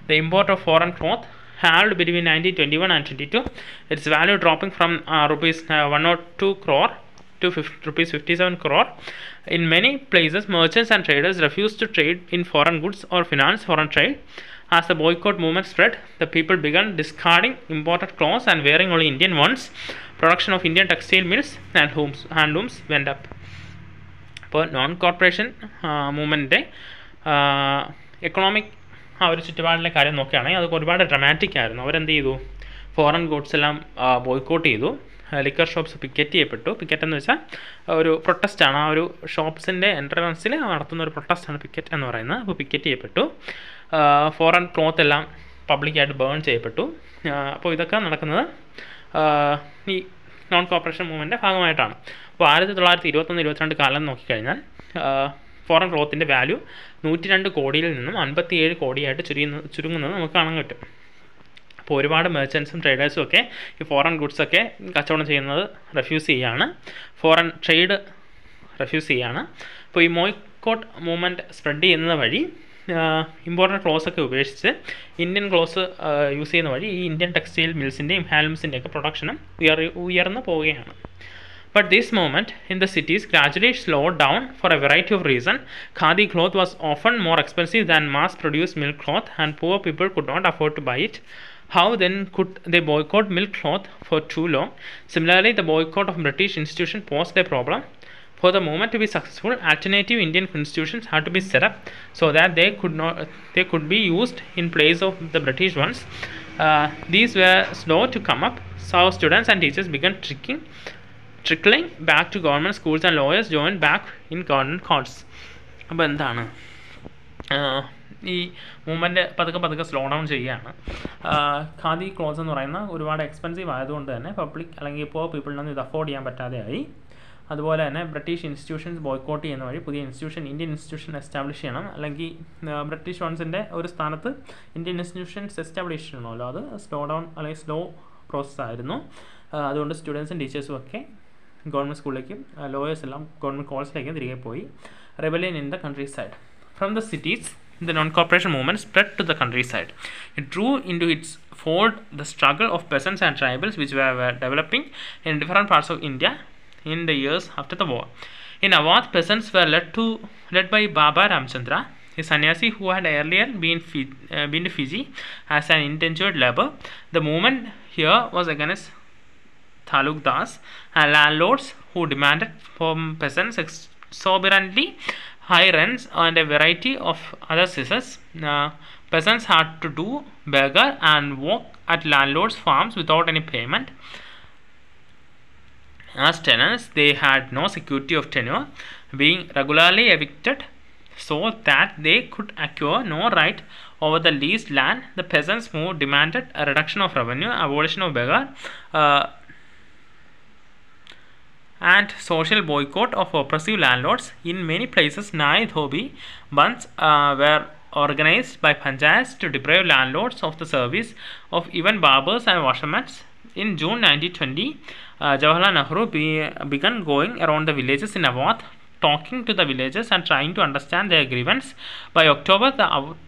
The import of foreign cloth halved between 1921 and 22, its value dropping from rupees 102 crore to rupees 57 crore. In many places, merchants and traders refused to trade in foreign goods or finance foreign trade. As the boycott movement spread, the people began discarding imported clothes and wearing only Indian ones. Production of Indian textile mills and handlooms went up. അപ്പോൾ non corporation മൂവ്മെൻറ്റിൻ്റെ economic ആ ഒരു ചുറ്റുപാടിലെ കാര്യം നോക്കുകയാണെങ്കിൽ അതൊക്കെ ഒരുപാട് dramatic ആയിരുന്നു. അവരെന്ത് ചെയ്തു, ഫോറിൻ ഗുഡ്സ് എല്ലാം ബോയ്ക്കോട്ട് ചെയ്തു. ലിക്കർ ഷോപ്സ് പിക്കറ്റ് ചെയ്യപ്പെട്ടു. പിക്കറ്റ് എന്ന് വെച്ചാൽ ഒരു പ്രൊട്ടസ്റ്റാണ്, ആ ഒരു ഷോപ്സിൻ്റെ എൻട്രൻസിൽ നടത്തുന്ന ഒരു പ്രൊട്ടസ്റ്റാണ് പിക്കറ്റ് എന്ന് പറയുന്നത്. അപ്പോൾ പിക്കറ്റ് ചെയ്യപ്പെട്ടു. ഫോറിൻ ക്ലോത്ത് എല്ലാം പബ്ലിക്കായിട്ട് ബേൺ ചെയ്യപ്പെട്ടു. അപ്പോൾ ഇതൊക്കെ നടക്കുന്നത് ഈ നോൺ കോപ്പറേഷൻ മൂവ്മെൻറ്റിൻ്റെ ഭാഗമായിട്ടാണ്. അപ്പോൾ 1921-22 കാലം നോക്കിക്കഴിഞ്ഞാൽ ഫോറിൻ ക്ലോത്തിൻ്റെ വാല്യൂ 102 കോടിയിൽ നിന്നും 57 കോടിയായിട്ട് ചുരുങ്ങുന്നത് നമുക്ക് കാണാൻ പറ്റും. അപ്പോൾ ഒരുപാട് മെർച്ചൻസും ട്രേഡേഴ്സും ഒക്കെ ഈ ഫോറിൻ ഗുഡ്സൊക്കെ കച്ചവടം ചെയ്യുന്നത് റെഫ്യൂസ് ചെയ്യുകയാണ്, ഫോറിൻ ട്രേഡ് റെഫ്യൂസ് ചെയ്യുകയാണ്. അപ്പോൾ ഈ ബോയ്ക്കോട്ട് മൂവ്മെൻറ്റ് സ്പ്രെഡ് ചെയ്യുന്നത് വഴി ഇമ്പോർട്ടൻറ്റ് ക്ലോത്ത്സ് ഒക്കെ ഉപേക്ഷിച്ച് ഇന്ത്യൻ ക്ലോത്ത്സ് യൂസ് ചെയ്യുന്ന വഴി ഈ ഇന്ത്യൻ ടെക്സ്റ്റൈൽ മിൽസിൻ്റെയും ഹാൻഡ്ലൂംസിൻ്റെയൊക്കെ പ്രൊഡക്ഷനും ഉയർന്നു പോവുകയാണ്. But this movement in the cities gradually slowed down for a variety of reasons. Khadi cloth was often more expensive than mass-produced milk cloth, and poor people could not afford to buy it. How then could they boycott milk cloth for too long? Similarly, the boycott of British institutions posed a problem. For the movement to be successful, alternative Indian institutions had to be set up so that they could be used in place of the British ones. These were slow to come up, so students and teachers began trickling back to government schools, and lawyers joined back in government courts. അപ്പോൾ എന്താണ് ഈ movement പതുക്കെ slow down ചെയ്യുകയാണ്. Khadi clothes എന്ന് പറയുന്ന ഒരുപാട് expensive ആയതുകൊണ്ട് തന്നെ പബ്ലിക് അല്ലെങ്കിൽ ഇപ്പോൾ പീപ്പിളിനൊന്നും ഇത് അഫോർഡ് ചെയ്യാൻ പറ്റാതെയായി. അതുപോലെ തന്നെ ബ്രിട്ടീഷ് ഇൻസ്റ്റിറ്റ്യൂഷൻസ് ബോയ്ക്കോട്ട് ചെയ്യുന്ന വഴി പുതിയ ഇന്ത്യൻ ഇൻസ്റ്റിറ്റ്യൂഷൻ എസ്റ്റാബ്ലിഷ് ചെയ്യണം, അല്ലെങ്കിൽ ബ്രിട്ടീഷ് വൺസിൻ്റെ ഒരു സ്ഥാനത്ത് ഇന്ത്യൻ ഇൻസ്റ്റിറ്റ്യൂഷൻസ് എസ്റ്റാബ്ലിഷ് ചെയ്യണമല്ലോ. അത് സ്ലോ ഡൗൺ അല്ലെങ്കിൽ സ്ലോ പ്രോസസ്സായിരുന്നു. അതുകൊണ്ട് സ്റ്റുഡൻസും ടീച്ചേഴ്സും ഒക്കെ ഗവൺമെൻറ് സ്കൂളിലേക്കും ലോയേഴ്സ് എല്ലാം ഗവൺമെൻറ് കോളേജിലേക്കും തിരികെ പോയി. Rebellion in the countryside. From the cities, the non-cooperation movement spread to the countryside. It drew into its fold the struggle of peasants and tribals which were developing in different parts of India in the years after the war. In Awadh, peasants were led by Baba Ramchandra, a sannyasi who had earlier been to Fiji as an indentured labor. The movement here was against Talukdars and landlords who demanded from peasants exorbitantly high rents and a variety of other scissors. Peasants had to do beggar and walk at landlords' farms without any payment. As tenants, they had no security of tenure, being regularly evicted so that they could acquire no right over the leased land. The peasants moved demanded a reduction of revenue, abolition of beggar, and social boycott of oppressive landlords. In many places, Nai Dhobi bunds were organized by panchayats to deprive landlords of the service of even barbers and washermen. In June 1920, Jawaharlal Nehru began going around the villages in Awadh, talking to the villagers and trying to understand their grievance. By October, the Awadh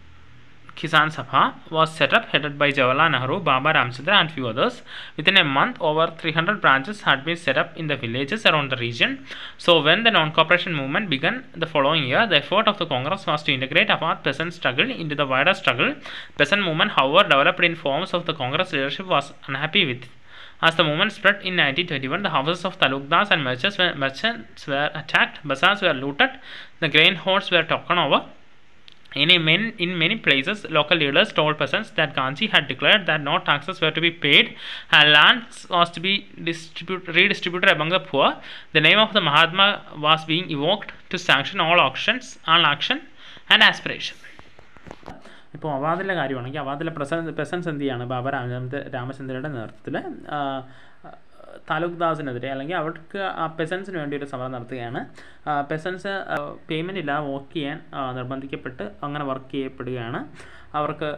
Kisan Sabha was set up, headed by Jawaharlal Nehru, Baba Ramchandra and few others. Within a month, over 300 branches had been set up in the villages around the region. So when the non-cooperation movement began the following year, the effort of the Congress was to integrate Awadh peasant struggle into the wider struggle. Peasant movement, however, developed in forms of the Congress leadership was unhappy with. As the movement spread in 1921, the houses of talukdars and merchants were attacked, bazaars were looted, the grain hoards were taken over. In many places, local leaders told peasants that Gandhi had declared that no taxes were to be paid and land was to be redistributed among the poor. The name of the Mahatma was being evoked to sanction all action and aspiration. ഇപ്പോൾ അവാദിലെ കാര്യമാണെങ്കിൽ അവാദിലെ പെസൻസ് എന്ത് ചെയ്യാണ് ബാബ രാമചന്ദ്രയുടെ നേതൃത്വത്തിൽ താലൂക്ക്ദാസിനെതിരെ അല്ലെങ്കിൽ അവർക്ക് ആ പെസൻസിന് വേണ്ടി ഒരു സമരം നടത്തുകയാണ്. പെസൻസ് പേയ്മെൻറ്റ് ഇല്ലാതെ വർക്ക് ചെയ്യാൻ നിർബന്ധിക്കപ്പെട്ട് അങ്ങനെ വർക്ക് ചെയ്യപ്പെടുകയാണ്. അവർക്ക്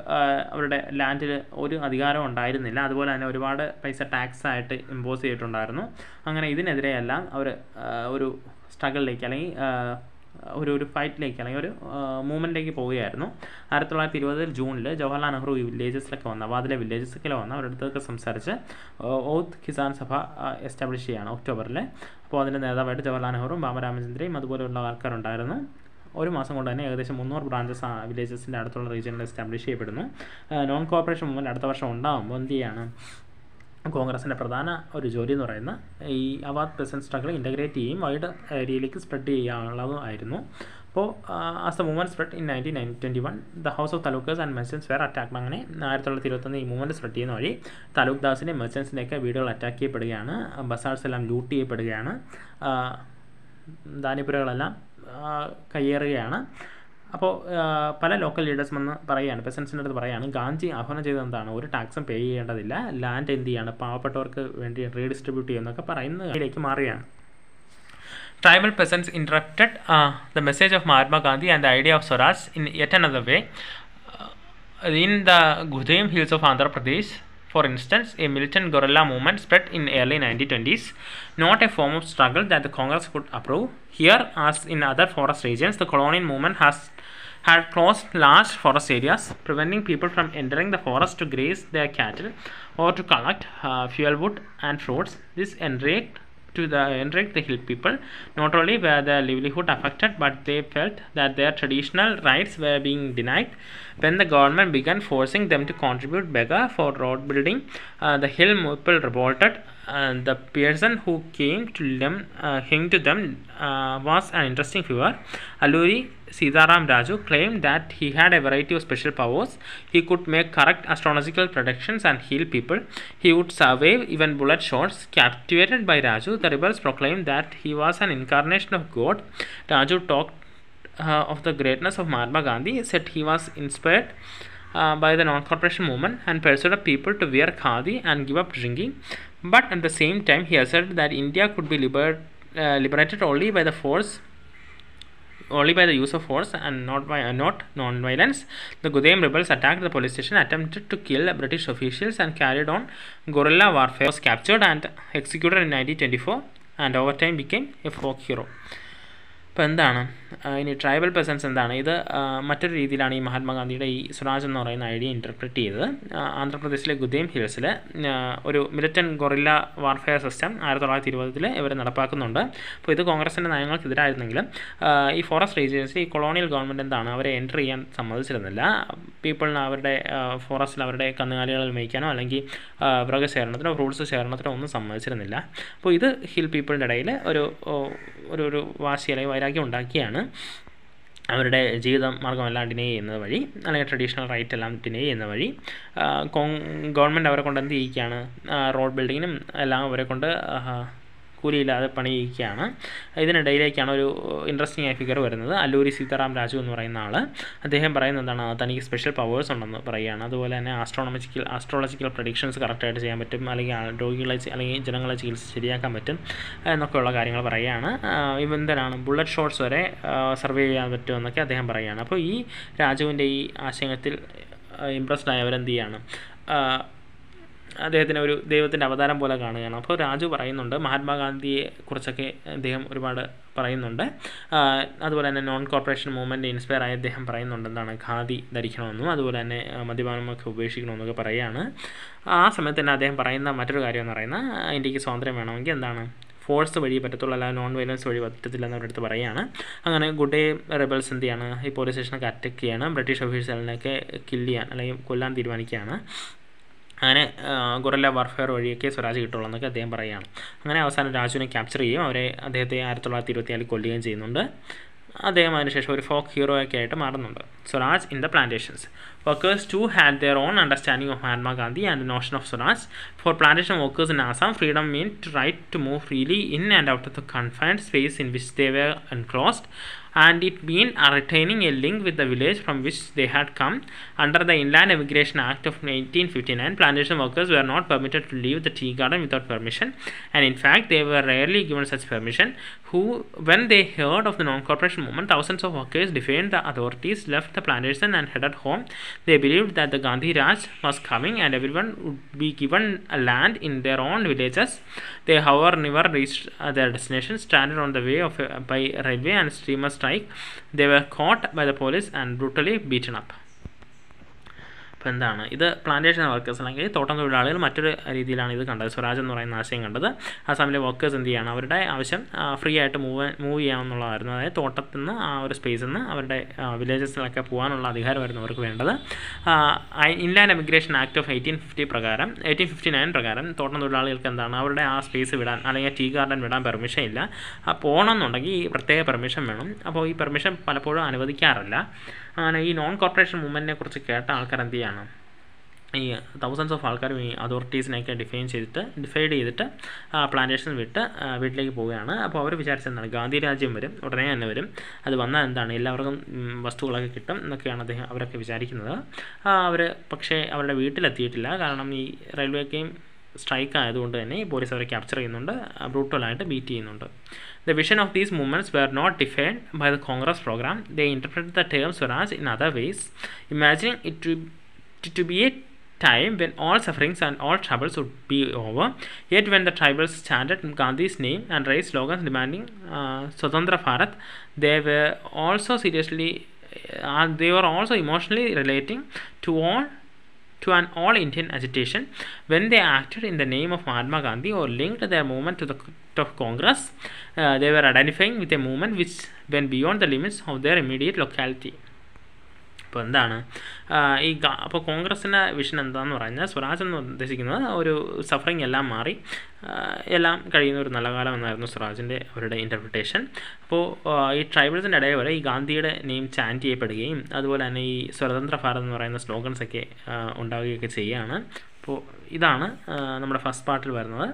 അവരുടെ ലാൻഡിൽ ഒരു അധികാരവും ഉണ്ടായിരുന്നില്ല. അതുപോലെ തന്നെ ഒരുപാട് പൈസ ടാക്സ് ആയിട്ട് ഇമ്പോസ് ചെയ്തിട്ടുണ്ടായിരുന്നു. അങ്ങനെ ഇതിനെതിരെയെല്ലാം അവർ ഒരു സ്ട്രഗിളിലേക്ക് അല്ലെങ്കിൽ ഒരു ഫൈറ്റിലേക്ക് അല്ലെങ്കിൽ ഒരു മൂവ്മെൻറ്റിലേക്ക് പോവുകയായിരുന്നു. 1920 ജൂണിൽ ജവഹർലാൽ നെഹ്റു ഈ വില്ലേജസിലൊക്കെ വന്ന് അവാദിലെ വില്ലേജസൊക്കെ വന്ന് അവരുടെ അടുത്തൊക്കെ സംസാരിച്ച് ഓത്ത് കിസാൻ സഭ എസ്റ്റാബ്ലിഷ് ചെയ്യുകയാണ് ഒക്ടോബറിൽ. അപ്പോൾ അതിൻ്റെ നേതാവായിട്ട് ജവഹർലാൽ നെഹ്റുവും ബാബ രാമചന്ദ്രയും അതുപോലെയുള്ള ആൾക്കാരുണ്ടായിരുന്നു. ഒരു മാസം കൊണ്ട് തന്നെ ഏകദേശം 300 ബ്രാഞ്ചസ് വില്ലേജസിൻ്റെ അടുത്തുള്ള റീജിയനിൽ എസ്റ്റാബ്ലിഷ് ചെയ്യപ്പെടുന്നു. നോൺ കോപ്പറേഷൻ മൂവ്മെൻറ്റ് അടുത്ത വർഷം ഉണ്ടാകുമ്പോൾ എന്ത് ചെയ്യാണ്, കോൺഗ്രസിൻ്റെ പ്രധാന ഒരു ജോലി എന്ന് പറയുന്നത് ഈ അവാദ് പെസൻറ്റ് സ്ട്രഗിൾ ഇൻ്റഗ്രേറ്റ് ചെയ്യുകയും വൈഡ് ഏരിയയിലേക്ക് സ്പ്രെഡ് ചെയ്യാനുള്ളതുമായിരുന്നു. അപ്പോൾ as the movement spread in 1921 the house of താലൂക്കേഴ്സ് ആൻഡ് മെർച്ചൻസ് വേർ അറ്റാക്ട്. അങ്ങനെ 1921 ഈ മൂവ്മെൻറ്റ് സ്പ്രെഡ് ചെയ്യുന്ന വഴി താലൂക്ക്ദാസിൻ്റെയും മെർച്ചൻസിൻ്റെയൊക്കെ വീടുകൾ അറ്റാക്ക് ചെയ്യപ്പെടുകയാണ്. ബസാർസ് എല്ലാം ലൂട്ട് ചെയ്യപ്പെടുകയാണ്. ധാന്യപ്പുരകളെല്ലാം കയ്യേറുകയാണ്. അപ്പോൾ പല ലോക്കൽ ലീഡേഴ്സ് വന്ന് പറയുകയാണ്, പെസൻസിൻ്റെ അടുത്ത് പറയുകയാണ്, ഗാന്ധി ആഹ്വാനം ചെയ്തത് എന്താണ്, ഒരു ടാക്സും പേ ചെയ്യേണ്ടതില്ല, ലാൻഡ് എന്ത് ചെയ്യാണ് പാവപ്പെട്ടവർക്ക് വേണ്ടി റീഡിസ്ട്രിബ്യൂട്ട് ചെയ്യുന്നതൊക്കെ പറയുന്നതിലേക്ക് മാറുകയാണ്. Tribal peasants interrupted the message of Mahatma Gandhi and the idea of Swaraj in yet another way. In the Gudem hills of Andhra Pradesh, for instance, a militant guerrilla movement spread in early 1920s, not a form of struggle that the Congress could approve. Here, as in other forest regions, the colonial movement had closed large forest areas, preventing people from entering the forest to graze their cattle or to collect fuel wood and fruits. This enraged the hill people. Not only were their livelihood affected, but they felt that their traditional rights were being denied. When the government began forcing them to contribute beggar for road building, the hill people revolted. The person who came to them was an interesting figure. Alluri Sitaram Raju claimed that he had a variety of special powers. He could make correct astrological predictions and heal people. He would survive even bullet shots. Captivated by Raju, the rebels proclaimed that he was an incarnation of God. Raju talked of the greatness of Mahatma Gandhi, said he was inspired by the non-corporation movement and persuaded people to wear khadi and give up drinking. But at the same time, he asserted that India could be liberated only by the use of force and not non-violence. The Gudem rebels attacked the police station, attempted to kill British officials and carried on guerrilla warfare. Was captured and executed in 1924 and over time became a folk hero. ഇപ്പോൾ എന്താണ് ഇനി tribal പെസൻസ് എന്താണ്? ഇത് മറ്റൊരു രീതിയിലാണ് ഈ മഹാത്മാഗാന്ധിയുടെ ഈ സ്വരാജ് എന്ന് പറയുന്ന ഐഡിയ ഇൻ്റർപ്രറ്റ് ചെയ്തത്. ആന്ധ്രാപ്രദേശിലെ ഗുദേം ഹിൽസിൽ ഒരു മിലിറ്റന്റ് ഗൊറില്ല വാർഫെയർ സിസ്റ്റം 1920 ഇവർ നടപ്പാക്കുന്നുണ്ട്. അപ്പോൾ ഇത് കോൺഗ്രസിൻ്റെ നയങ്ങൾക്കെതിരായിരുന്നെങ്കിലും ഈ ഫോറസ്റ്റ് റീജിയൻസിൽ ഈ കൊളോണിയൽ ഗവൺമെൻറ് എന്താണ് അവരെ എൻറ്റർ ചെയ്യാൻ സമ്മതിച്ചിരുന്നില്ല. പീപ്പിളിന് അവരുടെ ഫോറസ്റ്റിൽ അവരുടെ കന്നുകാലികളിൽ മേയ്ക്കാനോ അല്ലെങ്കിൽ മൃഗശേഖരണത്തിനോ ഫ്രൂട്ട്സ് ശേഖരണത്തിനോ ഒന്നും സമ്മതിച്ചിരുന്നില്ല. അപ്പോൾ ഇത് ഹിൽ പീപ്പിളിൻ്റെ ഇടയിൽ ഒരു വാശി അല്ലെങ്കിൽ വൈരാഗ്യം ഉണ്ടാക്കിയാണ് അവരുടെ ജീവിത മാർഗ്ഗമെല്ലാം ഡിനേ ചെയ്യുന്നത് വഴി, അല്ലെങ്കിൽ ട്രഡീഷണൽ റൈറ്റ് എല്ലാം ഡിനേ ചെയ്യുന്ന വഴി ഗവൺമെൻറ് അവരെ കൊണ്ട് എന്ത് ചെയ്യിക്കുകയാണ്, റോഡ് ബിൽഡിങ്ങിനും എല്ലാം അവരെ കൊണ്ട് കൂലിയില്ലാതെ പണിയിക്കുകയാണ്. ഇതിനിടയിലേക്കാണ് ഒരു ഇൻട്രസ്റ്റിംഗ് ആയ ഫിഗർ വരുന്നത്. അല്ലൂരി സീതാറാം രാജു എന്ന് പറയുന്ന ആൾ. അദ്ദേഹം പറയുന്നത് എന്താണ്, തനിക്ക് സ്പെഷ്യൽ പവേഴ്സ് ഉണ്ടെന്ന് പറയുകയാണ്. അതുപോലെ തന്നെ ആസ്ട്രോളജിക്കൽ പ്രഡിക്ഷൻസ് കറക്റ്റായിട്ട് ചെയ്യാൻ പറ്റും, അല്ലെങ്കിൽ രോഗികളെ അല്ലെങ്കിൽ ജനങ്ങളെ ചികിത്സ ശരിയാക്കാൻ പറ്റും എന്നൊക്കെയുള്ള കാര്യങ്ങൾ പറയുകയാണ്. എന്തിനാണ് ബുള്ളറ്റ് ഷോട്ട്സ് വരെ സർവൈവ് ചെയ്യാൻ പറ്റുമെന്നൊക്കെ അദ്ദേഹം പറയുകയാണ്. അപ്പോൾ ഈ രാജുവിൻ്റെ ഈ ആശയത്തിൽ ഇംപ്രസ്ഡ് ആയവരെന്ത് ചെയ്യാണ്, അദ്ദേഹത്തിന് ഒരു ദൈവത്തിൻ്റെ അവതാരം പോലെ കാണുകയാണ്. അപ്പോൾ രാജു പറയുന്നുണ്ട്, മഹാത്മാഗാന്ധിയെ കുറിച്ചൊക്കെ അദ്ദേഹം ഒരുപാട് പറയുന്നുണ്ട്. അതുപോലെ തന്നെ നോൺ കോർപ്പറേഷൻ മൂവ്മെൻറ്റ് ഇൻസ്പയർ ആയി അദ്ദേഹം പറയുന്നുണ്ട് എന്താണ്, ഖാദി ധരിക്കണമെന്നും അതുപോലെ തന്നെ മദ്യപാനമൊക്കെ ഉപേക്ഷിക്കണമെന്നൊക്കെ പറയുകയാണ്. ആ സമയത്ത് തന്നെ അദ്ദേഹം പറയുന്ന മറ്റൊരു കാര്യം എന്ന് പറയുന്നത്, ഇന്ത്യക്ക് സ്വാതന്ത്ര്യം വേണമെങ്കിൽ എന്താണ്, ഫോഴ്സ് വഴി പറ്റത്തുള്ളൂ, അല്ലാതെ നോൺ വയലൻസ് വഴി പറ്റത്തില്ലെന്ന് അവരുടെ അടുത്ത് പറയുകയാണ്. അങ്ങനെ ഗുഡ് ഡേ റെബൽസ് എന്ത് ചെയ്യാണ്, ഈ പോലീസ് സ്റ്റേഷനൊക്കെ അറ്റാക്ക് ചെയ്യാണ്, ബ്രിട്ടീഷ് ഓഫീസറിനെയൊക്കെ കില്ല് ചെയ്യാൻ അല്ലെങ്കിൽ കൊല്ലാൻ തീരുമാനിക്കുകയാണ്. അങ്ങനെ ഗൊറില്ല വാർഫെയർ വഴിയൊക്കെ സ്വരാജ് കിട്ടുള്ളൂ എന്നൊക്കെ അദ്ദേഹം പറയുകയാണ്. അങ്ങനെ അവസാനം രാജുവിനെ ക്യാപ്ചർ ചെയ്യും, അദ്ദേഹത്തെ 1924 കൊല്ലുകയും ചെയ്യുന്നുണ്ട്. അദ്ദേഹം അതിനുശേഷം ഒരു ഫോക്ക് ഹീറോയൊക്കെ ആയിട്ട് മാറുന്നുണ്ട്. Swaraj in the plantations. Workers too had their own understanding of Mahatma Gandhi and the notion of Swaraj. For plantation workers in Assam, freedom meant right to move freely in and out of the confined space in which they were enclosed, and it meant retaining a link with the village from which they had come. Under the Inland Immigration Act of 1859, plantation workers were not permitted to leave the tea garden without permission, and in fact they were rarely given such permission. When they heard of the non-corporation movement, thousands of workers defied the authorities, left the plantation and headed home. They believed that the Gandhi Raj was coming and everyone would be given a land in their own villages. They, however, never reached their destination. Stranded on the way by railway and steamer strike, they were caught by the police and brutally beaten up. അപ്പോൾ എന്താണ് ഇത്, plantation workers അല്ലെങ്കിൽ തോട്ടം തൊഴിലാളികൾ മറ്റൊരു രീതിയിലാണ് ഇത് കണ്ടത്, സ്വരാജ് എന്ന് പറയുന്ന ആശയം കണ്ടത്. ആസാമിലെ വർക്കേഴ്സ് എന്ത് ചെയ്യണം, അവരുടെ ആവശ്യം ഫ്രീ ആയിട്ട് മൂവ് ചെയ്യാമെന്നുള്ളതായിരുന്നു. അതായത് തോട്ടത്തിൽ നിന്ന് ആ ഒരു സ്പേസിൽ നിന്ന് അവരുടെ വില്ലേജസിലൊക്കെ പോകാനുള്ള അധികാരമായിരുന്നു അവർക്ക് വേണ്ടത്. ഇൻലാൻഡ് എമിഗ്രേഷൻ ആക്ട് ഓഫ് 1859 പ്രകാരം തോട്ടം തൊഴിലാളികൾക്ക് എന്താണ്, അവരുടെ ആ സ്പേസ് വിടാൻ അല്ലെങ്കിൽ ടീ ഗാർഡൻ വിടാൻ പെർമിഷൻ ഇല്ല. പോകണമെന്നുണ്ടെങ്കിൽ ഈ പ്രത്യേക പെർമിഷൻ വേണം. അപ്പോൾ ഈ പെർമിഷൻ പലപ്പോഴും അനുവദിക്കാറില്ല. അങ്ങനെ ഈ നോൺ കോർപ്പറേഷൻ മൂവ്മെൻറ്റിനെ കുറിച്ച് കേട്ട ആൾക്കാർ എന്ത് ചെയ്യാണ്, ഈ തൗസൻഡ്സ് ഓഫ് ആൾക്കാരും ഈ അതോറിറ്റീസിനെയൊക്കെ ഡിഫൈഡ് ചെയ്തിട്ട് പ്ലാന്റേഷൻ വിട്ട് വീട്ടിലേക്ക് പോവുകയാണ്. അപ്പോൾ അവർ വിചാരിച്ചെന്താണ്, ഗാന്ധി രാജ്യം വരും, ഉടനെ തന്നെ വരും, അത് വന്നാൽ എന്താണ് എല്ലാവർക്കും വസ്തുക്കളൊക്കെ കിട്ടും എന്നൊക്കെയാണ് അവരൊക്കെ വിചാരിക്കുന്നത്. അവർ പക്ഷേ അവരുടെ വീട്ടിലെത്തിയിട്ടില്ല. കാരണം ഈ റെയിൽവേക്കെയും സ്ട്രൈക്ക് ആയതുകൊണ്ട് തന്നെ ഈ പോലീസ് അവരെ ക്യാപ്ചർ ചെയ്യുന്നുണ്ട്, ബ്രൂട്ടലായിട്ട് ബീറ്റ് ചെയ്യുന്നുണ്ട്. The vision of these movements were not defined by the Congress program. They interpreted the term Swaraj in other ways, imagining it to be a time when all sufferings and all troubles would be over. Yet when the tribals chanted Gandhi's name and raised slogans demanding Swatantra Bharat, they were also emotionally relating to an all-Indian agitation. When they acted in the name of Mahatma Gandhi or linked their movement to the of Congress, they were identifying with a movement which went beyond the limits of their immediate locality. അപ്പോൾ എന്താണ് അപ്പോൾ കോൺഗ്രസിൻ്റെ vision എന്താണെന്ന് പറഞ്ഞാൽ, സ്വരാജ് എന്ന് ഉദ്ദേശിക്കുന്നത് ഒരു suffering എല്ലാം മാറി എല്ലാം കഴിയുന്ന ഒരു നല്ല കാലം എന്നായിരുന്നു സ്വരാജിൻ്റെ അവരുടെ ഇൻ്റർപ്രിട്ടേഷൻ. അപ്പോൾ ഈ ട്രൈബൽസിൻ്റെ ഇടയിൽ വരെ ഈ ഗാന്ധിയുടെ നെയിം ചാൻറ്റ് ചെയ്യപ്പെടുകയും അതുപോലെ തന്നെ ഈ സ്വതന്ത്ര ഭാരത് എന്ന് പറയുന്ന സ്ലോഗൻസൊക്കെ ഉണ്ടാവുകയൊക്കെ ചെയ്യുകയാണ്. അപ്പോൾ ഇതാണ് നമ്മുടെ ഫസ്റ്റ് പാർട്ടിൽ വരുന്നത്.